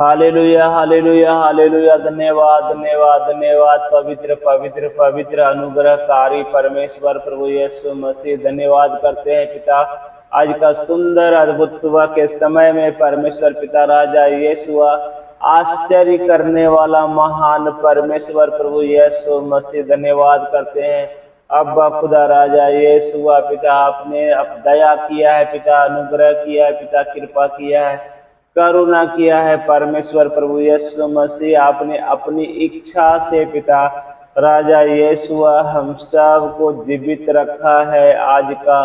Hallelujah hallelujah hallelujah. धन्यवाद धन्यवाद धन्यवाद। पवित्र पवित्र पवित्र अनुग्रहकारी परमेश्वर प्रभु यीशु मसीह, धन्यवाद करते हैं पिता आज का सुंदर अद्भुत सुबह के समय में। परमेश्वर पिता राजा यीशु, आश्चर्य करने वाला महान परमेश्वर प्रभु यीशु मसीह, धन्यवाद करते हैं। अब्बा खुदा राजा यीशु पिता, आपने अब दया किया है पिता, अनुग्रह किया है पिता, कृपा किया है, करुणा किया है परमेश्वर प्रभु यीशु मसीह। आपने अपनी इच्छा से पिता राजा यीशु हम सब को जीवित रखा है। आज का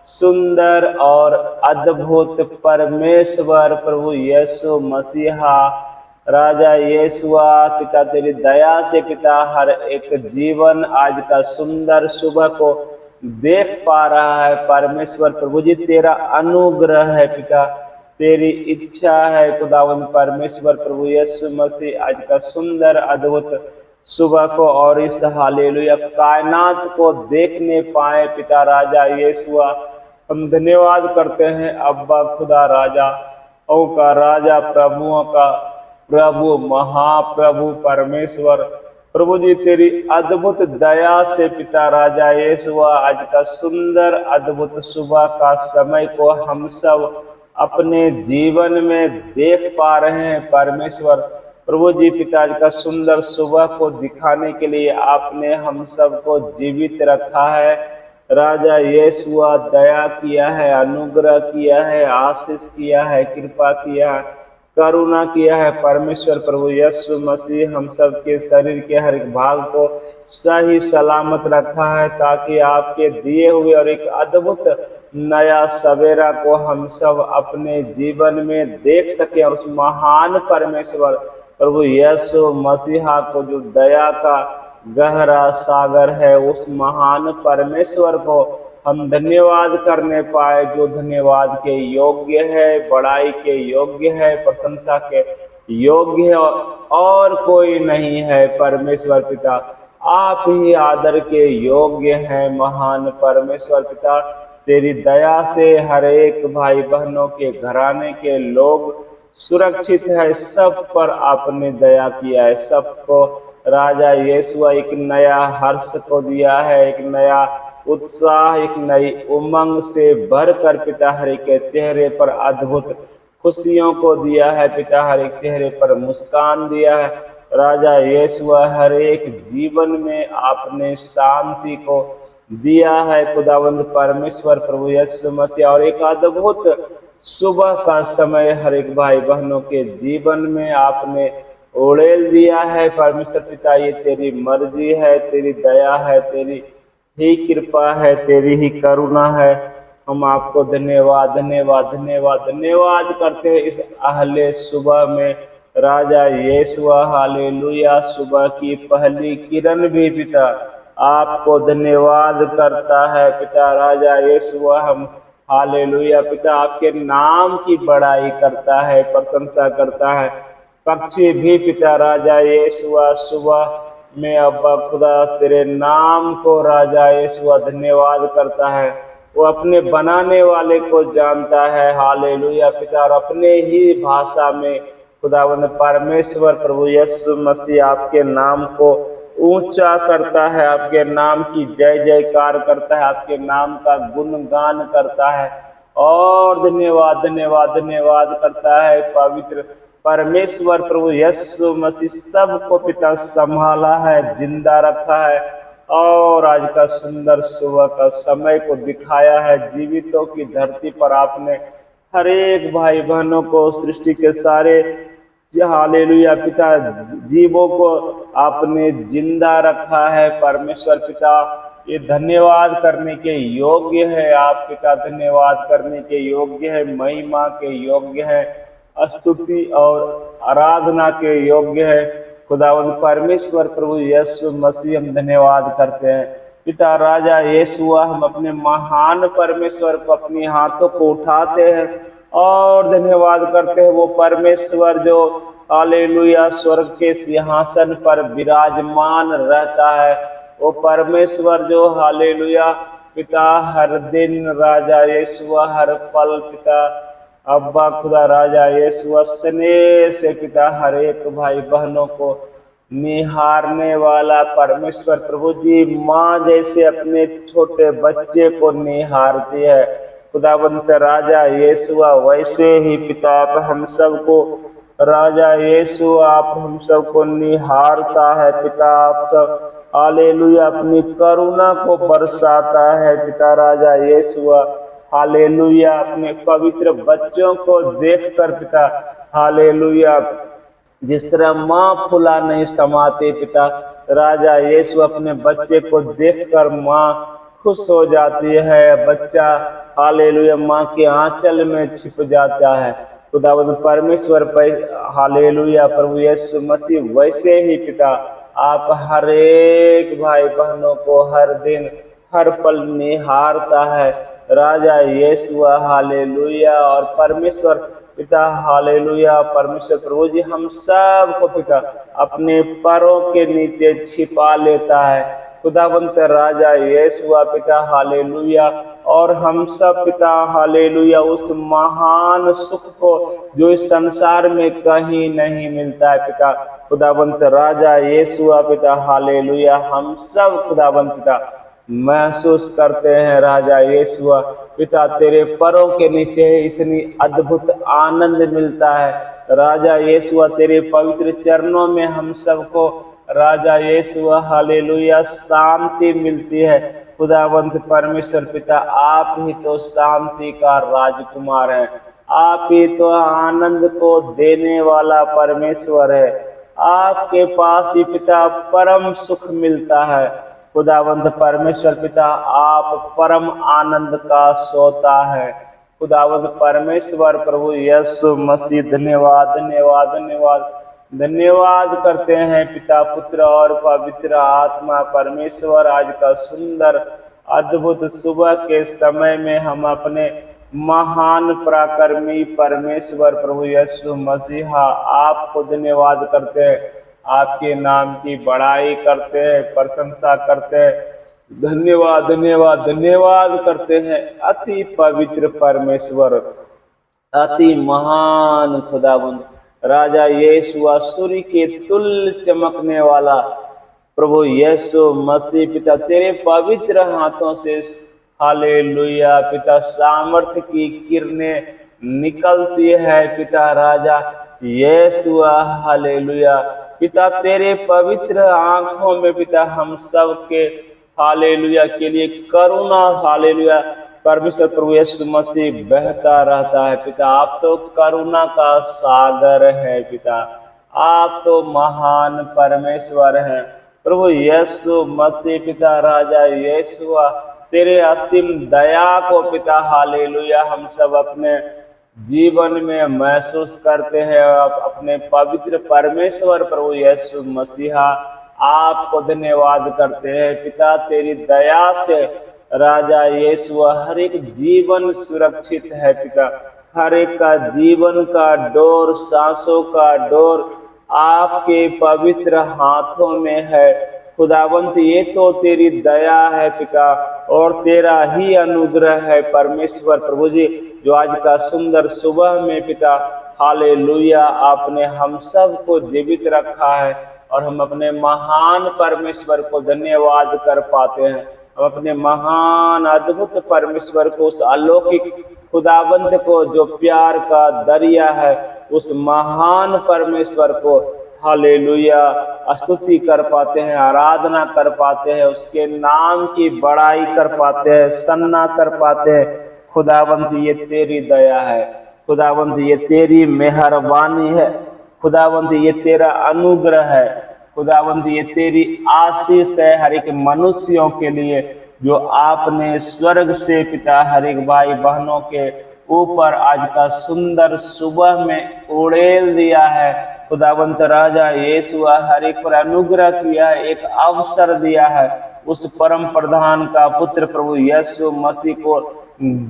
सुंदर और अद्भुत परमेश्वर प्रभु यीशु मसीहा राजा यीशु पिता, तेरी दया से पिता हर एक जीवन आज का सुंदर सुबह को देख पा रहा है। परमेश्वर प्रभु जी, तेरा अनुग्रह है पिता, तेरी इच्छा है खुदावंद परमेश्वर प्रभु यीशु मसीह आज का सुंदर अद्भुत सुबह को और इस हालेलुया कायनात को देखने पाए पिता राजा यीशु। हम धन्यवाद करते हैं अब्बा खुदा राजा ओ का राजा, प्रभुओं का प्रभु, महाप्रभु परमेश्वर प्रभु जी, तेरी अद्भुत दया से पिता राजा यीशु आज का सुंदर अद्भुत सुबह का समय को हम सब अपने जीवन में देख पा रहे हैं। परमेश्वर प्रभु जी पिता, आज का सुंदर सुबह को दिखाने के लिए आपने हम सब को जीवित रखा है। राजा यीशु दया किया है, अनुग्रह किया है, आशीष किया है, कृपा किया है, करुणा किया है। परमेश्वर प्रभु यीशु मसीह हम सब के शरीर के हर एक भाग को सही सलामत रखा है, ताकि आपके दिए हुए और एक अद्भुत नया सवेरा को हम सब अपने जीवन में देख सके। और उस महान परमेश्वर प्रभु यीशु मसीहा को, जो दया का गहरा सागर है, उस महान परमेश्वर को हम धन्यवाद करने पाए, जो धन्यवाद के योग्य है, बड़ाई के योग्य है, प्रशंसा के योग्य है और कोई नहीं है। परमेश्वर पिता, आप ही आदर के योग्य हैं। महान परमेश्वर पिता, तेरी दया से हर एक भाई बहनों के घराने के लोग सुरक्षित है, सब पर आपने दया किया है। सबको राजा यीशु एक नया हर्ष को दिया है, एक नया उत्साह, एक नई उमंग से भरकर पिता हर एक के चेहरे पर अद्भुत खुशियों को दिया है पिता, हर एक चेहरे पर मुस्कान दिया है। राजा यीशु हर एक जीवन में आपने शांति को दिया है खुदावंद परमेश्वर प्रभु यीशु मसीह। और एक अद्भुत सुबह का समय हर एक भाई बहनों के जीवन में आपने उड़ेल दिया है। परमेश्वर पिता, ये तेरी मर्जी है, तेरी दया है, तेरी ही कृपा है, तेरी ही करुणा है। हम आपको धन्यवाद धन्यवाद धन्यवाद धन्यवाद करते हैं इस अहले सुबह में। राजा यीशु हालेलुया, सुबह की पहली किरण भी पिता आपको धन्यवाद करता है पिता राजा यीशु। हम हालेलुया पिता आपके नाम की बड़ाई करता है, प्रशंसा करता है। पक्षी भी पिता राजा यीशु सुबह में अब्बा खुदा तेरे नाम को राजा यीशु धन्यवाद करता है। वो अपने बनाने वाले को जानता है। हालेलुया पिता, और अपने ही भाषा में खुदावंद परमेश्वर प्रभु यीशु मसीह आपके नाम को ऊंचा करता है, आपके नाम की जय जयकार करता है, आपके नाम का गुणगान करता है और धन्यवाद धन्यवाद धन्यवाद करता है। पवित्र परमेश्वर प्रभु यीशु मसीह सबको पिता संभाला है, जिंदा रखा है और आज का सुंदर सुबह का समय को दिखाया है। जीवितों की धरती पर आपने हर एक भाई बहनों को, सृष्टि के सारे हालेलुया पिता जीवों को आपने जिंदा रखा है। परमेश्वर पिता, ये धन्यवाद करने के योग्य है आप पिता, धन्यवाद करने के योग्य है, महिमा के योग्य है, स्तुति और आराधना के योग्य है। खुदावंद परमेश्वर प्रभु यीशु मसीह हम धन्यवाद करते हैं पिता राजा यीशु। हम अपने महान परमेश्वर को अपने हाथों को उठाते हैं और धन्यवाद करते हैं। वो परमेश्वर जो हालेलुया स्वर्ग के सिंहासन पर विराजमान रहता है, वो परमेश्वर जो हालेलुया पिता हर दिन राजा यीशु हर पल पिता अब्बा खुदा राजा यीशु स्नेह से पिता हर एक भाई बहनों को निहारने वाला परमेश्वर प्रभु जी, माँ जैसे अपने छोटे बच्चे को निहारती है खुदावंत राजा यीशु, वैसे ही पिता आप हम सबको राजा यीशु आप हम सबको निहारता है पिता। आप सब हालेलुया अपनी करुणा को बरसाता है पिता राजा यीशु, हालेलुया अपने पवित्र बच्चों को देखकर पिता हालेलुया जिस तरह माँ फुला नहीं समाते पिता राजा यीशु, अपने बच्चे को देखकर माँ खुश हो जाती है, बच्चा हालेलुया माँ के आंचल में छिप जाता है खुदावंद परमेश्वर हालेलुया प्रभु यीशु मसीह। वैसे ही पिता आप हर एक भाई बहनों को हर दिन हर पल निहारता है राजा यीशु, हालेलुया। और परमेश्वर पिता हालेलुया परमेश्वर प्रभु जी हम सब को पिता अपने पैरों के नीचे छिपा लेता है खुदावंत राजा यीशु पिता हालेलुया। और हम सब पिता हालेलुया उस महान सुख को जो इस संसार में कहीं नहीं मिलता है पिता खुदावंत राजा यीशु पिता हालेलुया, हम सब खुदावंत पिता महसूस करते हैं राजा यीशु पिता तेरे पैरों के नीचे इतनी अद्भुत आनंद मिलता है राजा यीशु, तेरे पवित्र चरणों में हम सबको राजा यीशु हालेलुया शांति मिलती है खुदावंत परमेश्वर पिता। आप ही तो शांति का राजकुमार है, आप ही तो आनंद को देने वाला परमेश्वर है, आपके पास ही पिता परम सुख मिलता है खुदावंत परमेश्वर पिता। आप परम आनंद का सोता है खुदावंत परमेश्वर प्रभु यीशु मसीह। धन्यवाद धन्यवाद धन्यवाद धन्यवाद करते हैं पिता पुत्र और पवित्र आत्मा परमेश्वर। आज का सुंदर अद्भुत सुबह के समय में हम अपने महान पराक्रमी परमेश्वर प्रभु यीशु मसीहा आपको धन्यवाद करते हैं, आपके नाम की बड़ाई करते हैं, प्रशंसा करते हैं, धन्यवाद धन्यवाद धन्यवाद करते हैं। अति पवित्र परमेश्वर, अति महान खुदावंत राजा यीशु, सूर्य के तुल्य चमकने वाला प्रभु यीशु मसीह पिता, तेरे पवित्र हाथों से हालेलुया पिता सामर्थ्य की किरणें निकलती है पिता राजा यीशु हालेलुया पिता। तेरे पवित्र आंखों में पिता हम सब के हालेलुया के लिए करुणा हालेलुया परमेश्वर प्रभु यीशु मसीह बहता रहता है पिता। आप तो करुणा का सागर है पिता, आप तो महान परमेश्वर हैं प्रभु यीशु मसीह पिता राजा यीशु। तेरे असीम दया को पिता हालेलुया हम सब अपने जीवन में महसूस करते हैं। अपने पवित्र परमेश्वर प्रभु यीशु मसीहा आपको धन्यवाद करते हैं पिता। तेरी दया से राजा यीशु हर एक जीवन सुरक्षित है पिता, हर एक का जीवन का डोर, सांसों का डोर आपके पवित्र हाथों में है खुदावंत। ये तो तेरी दया है पिता और तेरा ही अनुग्रह है परमेश्वर प्रभु जी, जो आज का सुंदर सुबह में पिता हालेलुया आपने हम सब को जीवित रखा है और हम अपने महान परमेश्वर को धन्यवाद कर पाते हैं। हम अपने महान अद्भुत परमेश्वर को, उस अलौकिक खुदावंत को जो प्यार का दरिया है, उस महान परमेश्वर को हालेलुया स्तुति कर पाते हैं, आराधना कर पाते हैं, उसके नाम की बड़ाई कर पाते हैं, सन्ना कर पाते हैं। खुदावंत ये तेरी दया है, खुदावंत ये तेरी मेहरबानी है, खुदावंत ये तेरा अनुग्रह है, खुदावंत ये तेरी आशीष है हर एक मनुष्यों के लिए जो आपने स्वर्ग से पिता हर एक भाई बहनों के ऊपर आज का सुंदर सुबह में उड़ेल दिया है। खुदावंत राजा यीशु हर एक पर अनुग्रह किया है, एक अवसर दिया है उस परम प्रधान का पुत्र प्रभु यीशु मसीह को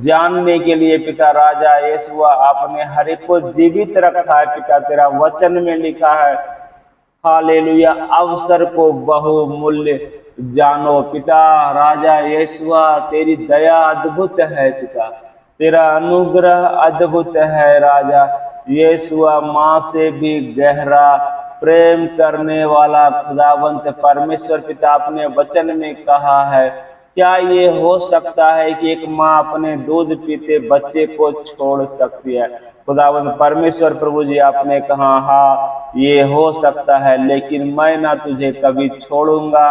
जानने के लिए पिता राजा यीशु आपने हर एक को जीवित रखा है पिता। तेरा वचन में लिखा है हालेलुया अवसर को बहुमूल्य जानो पिता राजा यीशु, तेरी दया अद्भुत है पिता, तेरा अनुग्रह अद्भुत है राजा। यीशुआ माँ से भी गहरा प्रेम करने वाला खुदावंत परमेश्वर पिता, अपने वचन में कहा है, क्या ये हो सकता है कि एक माँ अपने दूध पीते बच्चे को छोड़ सकती है? खुदावंत परमेश्वर प्रभु जी, आपने कहा हाँ ये हो सकता है, लेकिन मैं ना तुझे कभी छोड़ूंगा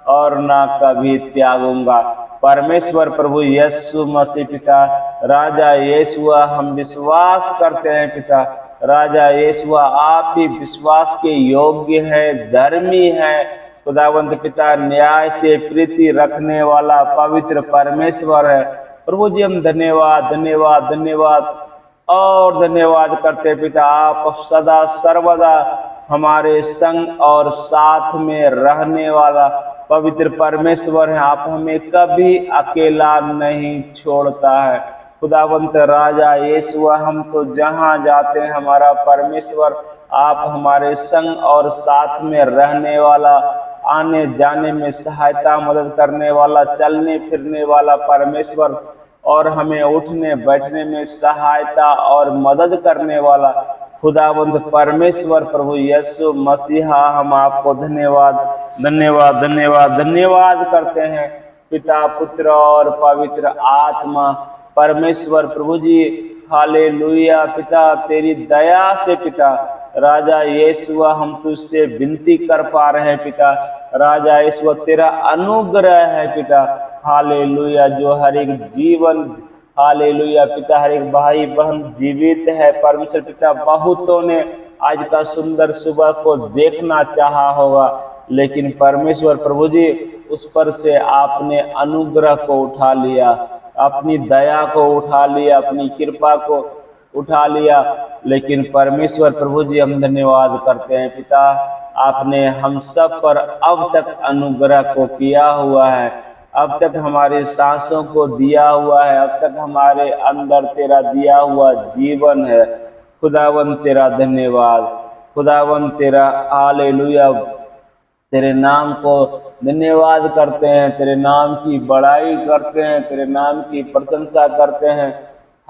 और ना कभी त्यागूंगा। परमेश्वर प्रभु यीशु मसीह पिता, राजा यीशुआ, हम विश्वास करते हैं पिता, राजा यीशुआ आप ही विश्वास के योग्य है, धर्मी है खुदावंत पिता, न्याय से प्रीति रखने वाला पवित्र परमेश्वर है। प्रभु जी हम धन्यवाद धन्यवाद धन्यवाद और धन्यवाद करते पिता, आप सदा सर्वदा हमारे संग और साथ में रहने वाला पवित्र परमेश्वर है। आप हमें कभी अकेला नहीं छोड़ता है खुदावंत राजा यीशुआ, हम तो जहाँ जाते हैं हमारा परमेश्वर, आप हमारे संग और साथ में रहने वाला, आने जाने में सहायता मदद करने वाला, चलने फिरने वाला परमेश्वर, और हमें उठने बैठने में सहायता और मदद करने वाला खुदावंत परमेश्वर प्रभु यीशु मसीहा, हम आपको धन्यवाद धन्यवाद धन्यवाद धन्यवाद करते हैं पिता, पुत्र और पवित्र आत्मा परमेश्वर प्रभु जी। हालेलुया पिता, तेरी दया से पिता, राजा यीशुआ हम तुझसे विनती कर पा रहे हैं पिता, राजा यीशुआ तेरा अनुग्रह है पिता। हालेलुया, जो हर एक जीवन, हालेलुया पिता, हर एक भाई बहन जीवित है परमेश्वर पिता, बहुतों ने आज का सुंदर सुबह को देखना चाहा होगा, लेकिन परमेश्वर प्रभु जी उस पर से आपने अनुग्रह को उठा लिया, अपनी दया को उठा लिया, अपनी कृपा को उठा लिया। लेकिन परमेश्वर प्रभु जी हम धन्यवाद करते हैं पिता, आपने हम सब पर अब तक अनुग्रह को किया हुआ है, अब तक हमारे सांसों को दिया हुआ है, अब तक हमारे अंदर तेरा दिया हुआ जीवन है। खुदावन तेरा धन्यवाद, खुदावन तेरा हालेलुया, तेरे नाम को धन्यवाद करते हैं, तेरे नाम की बड़ाई करते हैं, तेरे नाम की प्रशंसा करते हैं।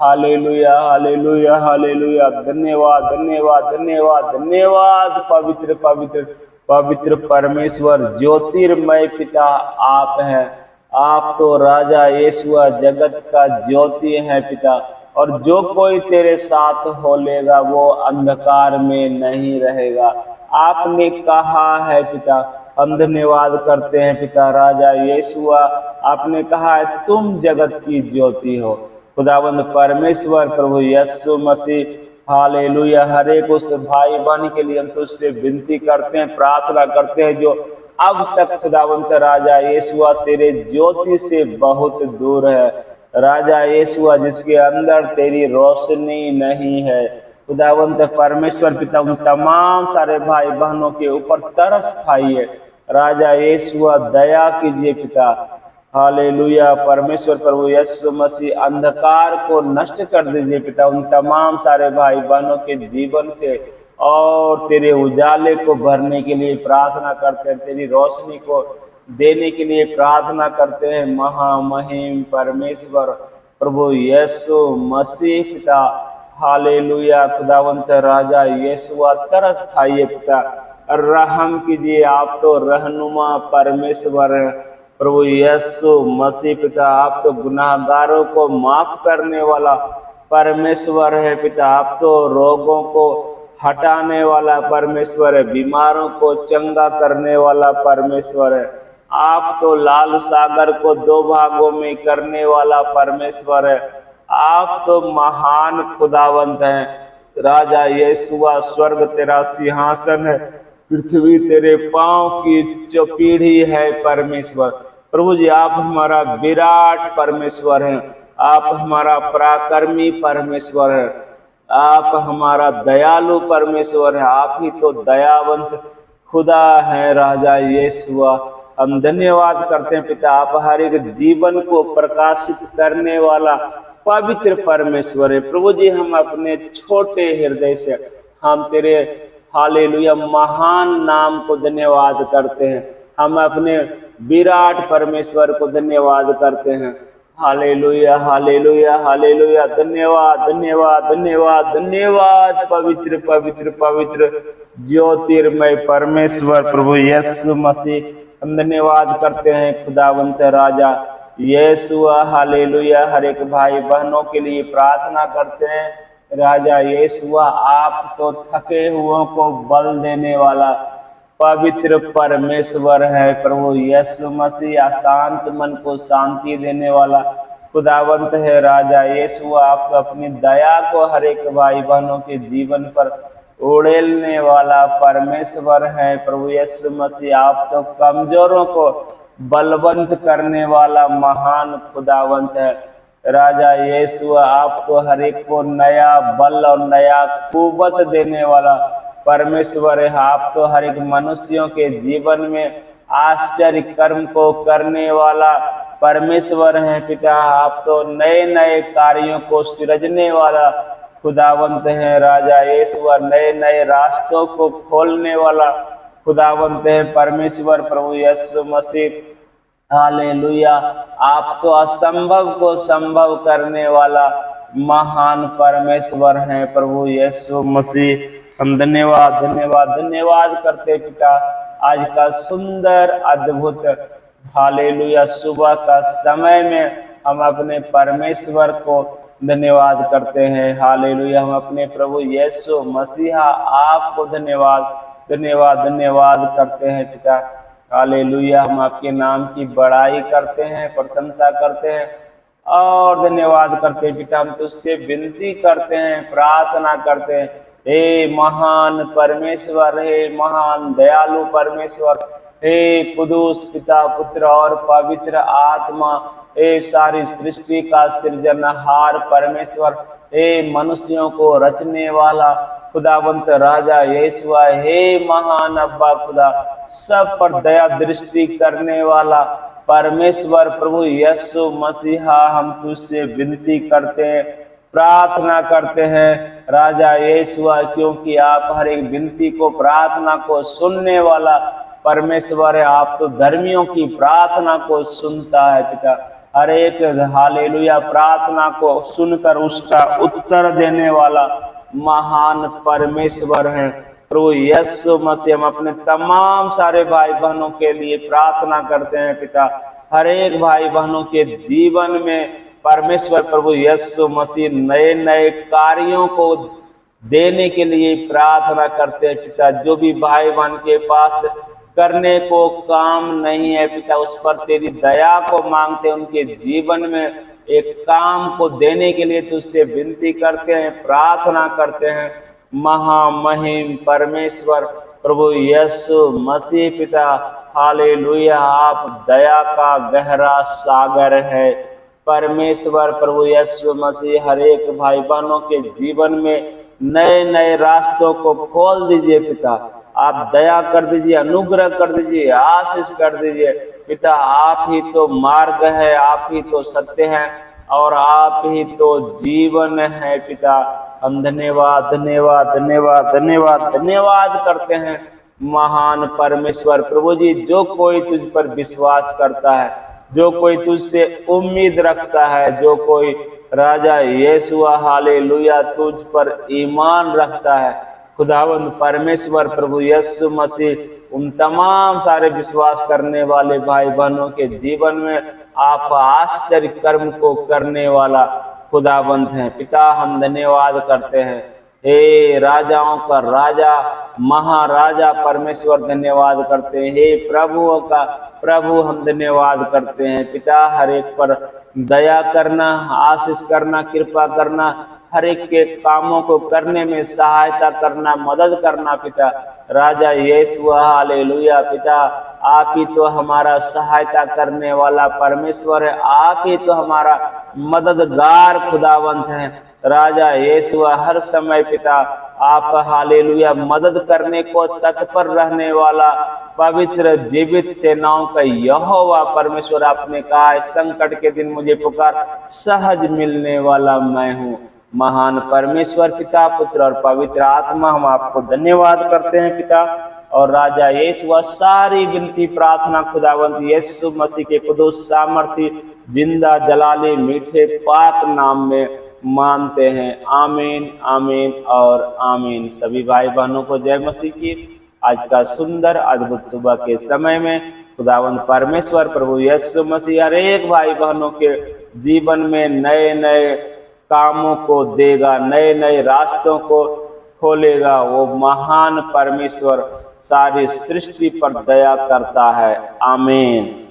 हालेलुया हालेलुया हालेलुया, धन्यवाद धन्यवाद धन्यवाद धन्यवाद पवित्र पवित्र पवित्र परमेश्वर, ज्योतिर्मय पिता आप हैं। आप तो राजा यीशुआ जगत का ज्योति है पिता, और जो कोई तेरे साथ हो लेगा वो अंधकार में नहीं रहेगा। आपने कहा है पिता, हम धन्यवाद करते हैं पिता, राजा यीशुआ आपने कहा है तुम जगत की ज्योति हो। खुदावंद परमेश्वर प्रभु यीशु मसीह, हालेलुया, हर एक उस भाई बहन के लिए हम तुझसे विनती करते हैं, प्रार्थना करते हैं जो अब तक खुदावंत राजा यीशुआ तेरे ज्योति से बहुत दूर है, राजा यीशुआ जिसके अंदर तेरी रोशनी नहीं है। खुदावंत परमेश्वर पिता, उन तमाम सारे भाई बहनों के ऊपर तरस खाइए, राजा यीशुआ दया कीजिए पिता। हालेलुया, परमेश्वर प्रभु यीशु मसीह अंधकार को नष्ट कर दीजिए पिता, उन तमाम सारे भाई बहनों के जीवन से, और तेरे उजाले को भरने के लिए प्रार्थना करते हैं, तेरी रोशनी को देने के लिए प्रार्थना करते हैं। महामहिम परमेश्वर प्रभु यीशु मसीह पिता, हालेलुया, खुदावंत राजा यीशुआ तरस खाइए पिता, रहम कीजिए, आप तो रहनुमा परमेश्वर है प्रभु यीशु मसीह पिता, आप तो गुनाहगारों को माफ करने वाला परमेश्वर है पिता, आप तो रोगों को हटाने वाला परमेश्वर है, बीमारों को चंगा करने वाला परमेश्वर है, आप तो लाल सागर को दो भागों में करने वाला परमेश्वर है, आप तो महान खुदावंत हैं। राजा यीशुआ स्वर्ग तेरा सिंहासन है, पृथ्वी तेरे पांव की चौपीढ़ी है परमेश्वर। प्रभु जी आप हमारा विराट परमेश्वर हैं, आप हमारा पराक्रमी परमेश्वर है, आप हमारा दयालु परमेश्वर है, आप ही तो दयावंत खुदा है। राजा यीशुआ हम धन्यवाद करते हैं पिता, आप हर एक जीवन को प्रकाशित करने वाला पवित्र परमेश्वर है। प्रभु जी हम अपने छोटे हृदय से हम तेरे हालेलुया महान नाम को धन्यवाद करते हैं, हम अपने विराट परमेश्वर को धन्यवाद करते हैं। Hallelujah hallelujah hallelujah. धन्यवाद धन्यवाद धन्यवाद धन्यवाद पवित्र पवित्र पवित्र ज्योतिर्मय परमेश्वर प्रभु यीशु मसीह, हम धन्यवाद करते हैं खुदावंत राजा यीशु। हालेलुया। हर एक भाई बहनों के लिए प्रार्थना करते हैं राजा यीशु, आप तो थके हुओं को बल देने वाला पवित्र परमेश्वर है प्रभु यीशु मसीह। अशांत मन को शांति देने वाला खुदावंत है राजा यीशु। आप तो अपनी दया को हर एक भाई बहनों के जीवन पर उड़ेलने वाला परमेश्वर है प्रभु यीशु मसीह। आप तो कमजोरों को बलवंत करने वाला महान खुदावंत है राजा यीशु। आप तो हर एक को नया बल और नया कुव्वत देने वाला परमेश्वर है। आप तो हर एक मनुष्यों के जीवन में आश्चर्य कर्म को करने वाला परमेश्वर है पिता। आप तो नए नए कार्यों को सृजने वाला खुदावंत है राजा यीशु। नए नए रास्तों को खोलने वाला खुदावंत है परमेश्वर प्रभु यीशु मसीह। हालेलुया। आप तो असंभव को संभव करने वाला महान परमेश्वर हैं प्रभु यीशु मसीह। हम धन्यवाद धन्यवाद धन्यवाद करते पिता आज का सुंदर अद्भुत हालेलुया सुबह का समय में हम अपने परमेश्वर को धन्यवाद करते हैं। हालेलुया। हम अपने प्रभु यीशु मसीहा आपको धन्यवाद धन्यवाद धन्यवाद करते हैं पिता। हालेलुया। हम आपके नाम की बड़ाई करते हैं, प्रशंसा करते हैं और धन्यवाद करते हैं पिता। हम तुझसे विनती करते हैं, प्रार्थना करते हैं, हे महान परमेश्वर, हे महान दयालु परमेश्वर, हे कुदूस पिता पुत्र और पवित्र आत्मा, हे सारी सृष्टि का सृजनहार परमेश्वर, हे मनुष्यों को रचने वाला खुदावंत राजा यीशु, हे महान अब्बा खुदा, सब पर दया दृष्टि करने वाला परमेश्वर प्रभु यीशु मसीहा, हम तुझसे विनती करते हैं, प्रार्थना करते हैं राजा यीशु, क्योंकि आप हर एक विनती को प्रार्थना को सुनने वाला परमेश्वर है। आप तो धर्मियों की प्रार्थना को सुनता है पिता। हर एक हालेलुया प्रार्थना को सुनकर उसका उत्तर देने वाला महान परमेश्वर है प्रभु यीशु मसीह। हम अपने तमाम सारे भाई बहनों के लिए प्रार्थना करते हैं पिता। हर एक भाई बहनों के जीवन में परमेश्वर प्रभु यीशु मसीह नए नए कार्यों को देने के लिए प्रार्थना करते हैं पिता। जो भी भाई बहन के पास करने को काम नहीं है पिता, उस पर तेरी दया को मांगते हैं, उनके जीवन में एक काम को देने के लिए तुझसे विनती करते हैं, प्रार्थना करते हैं। महामहिम परमेश्वर प्रभु यीशु मसीह पिता, हालेलुया, आप दया का गहरा सागर है परमेश्वर प्रभु यीशु मसीह। हर एक भाई बहनों के जीवन में नए नए रास्तों को खोल दीजिए पिता। आप दया कर दीजिए, अनुग्रह कर दीजिए, आशीष कर दीजिए पिता। आप ही तो मार्ग है, आप ही तो सत्य है और आप ही तो जीवन है पिता। हम धन्यवाद धन्यवाद धन्यवाद धन्यवाद धन्यवाद करते हैं महान परमेश्वर प्रभु जी। जो कोई तुझ पर विश्वास करता है, जो कोई तुझसे उम्मीद रखता है, जो कोई राजा यीशु हालेलुया तुझ पर ईमान रखता है, खुदावंद परमेश्वर प्रभु यीशु मसीह उन तमाम सारे विश्वास करने वाले भाई बहनों के जीवन में आप आश्चर्य कर्म को करने वाला खुदावंत हैं पिता। हम धन्यवाद करते हैं, हे राजाओं का राजा महाराजा परमेश्वर, धन्यवाद करते हैं। हे प्रभुओं का प्रभु, हम धन्यवाद करते हैं पिता। हर एक पर दया करना, आशीष करना, कृपा करना, हर एक के कामों को करने में सहायता करना, मदद करना पिता। राजा यीशु हालेलुया पिता, आप ही तो हमारा सहायता करने वाला परमेश्वर है, आप ही तो हमारा मददगार खुदावंत है राजा यीशु। हर समय पिता आप हालेलुया मदद करने को तत्पर रहने वाला पवित्र जीवित सेनाओं का यहोवा परमेश्वर, आपने कहा है संकट के दिन मुझे पुकार, सहज मिलने वाला मैं हूँ। महान परमेश्वर पिता पुत्र और पवित्र आत्मा, हम आपको धन्यवाद करते हैं पिता। और राजा यीशु सारी विनती प्रार्थना खुदावंत यीशु मसीह के कुदूस सामर्थी जिंदा जलाली मीठे पाक नाम में मानते हैं। आमीन आमीन और आमीन। सभी भाई बहनों को जय मसीह की। आज का सुंदर अद्भुत सुबह के समय में खुदावंद परमेश्वर प्रभु यीशु मसीह हर एक भाई बहनों के जीवन में नए नए कामों को देगा, नए नए रास्तों को खोलेगा। वो महान परमेश्वर सारी सृष्टि पर दया करता है। आमीन।